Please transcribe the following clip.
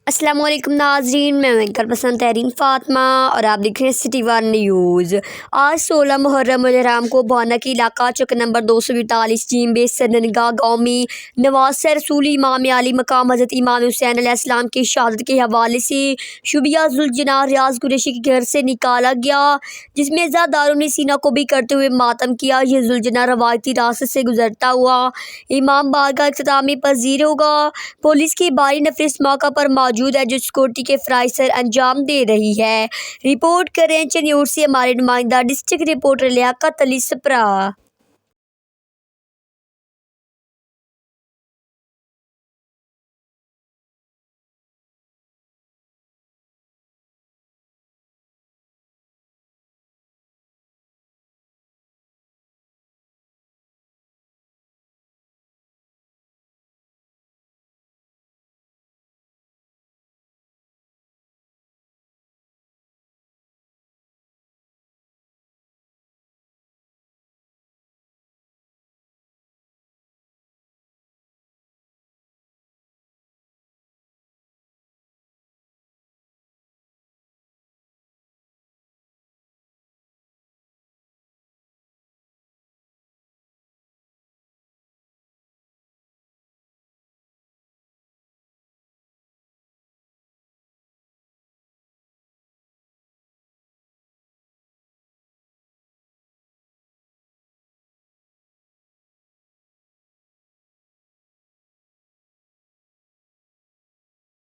अस्सलाम वालेकुम नाजरीन, मैं एंकर पसंद तहरीन फातिमा और आप देख रहे हैं सिटी वन न्यूज़। आज 16 मुहर्रम को बभवाना के इलाका चकनंबर 242 टीम बेस सदनगा गाँव में नवाज से रसूली इमाम आली मकाम हज़रत इमाम हुसैन अलैहिस्सलाम की शहादत के हवाले से शबीय्या ज़ुल्जना रियाज कुरैशी के घर से निकाला गया, जिसमें ज़ादारों ने सीना को भी करते हुए मातम किया। यह ज़ुल्जना रवायती रास्ते से गुजरता हुआ इमाम बाग का इख्तितामी पजीर होगा। पुलिस की भारी नफरी इस मौका पर मौजूद है, जो सिक्योरिटी के फ़राइज़ सर अंजाम दे रही है। रिपोर्ट करें चनयूट से हमारे नुमाइंदा डिस्ट्रिक्ट रिपोर्टर अलैह का तली सप्रा।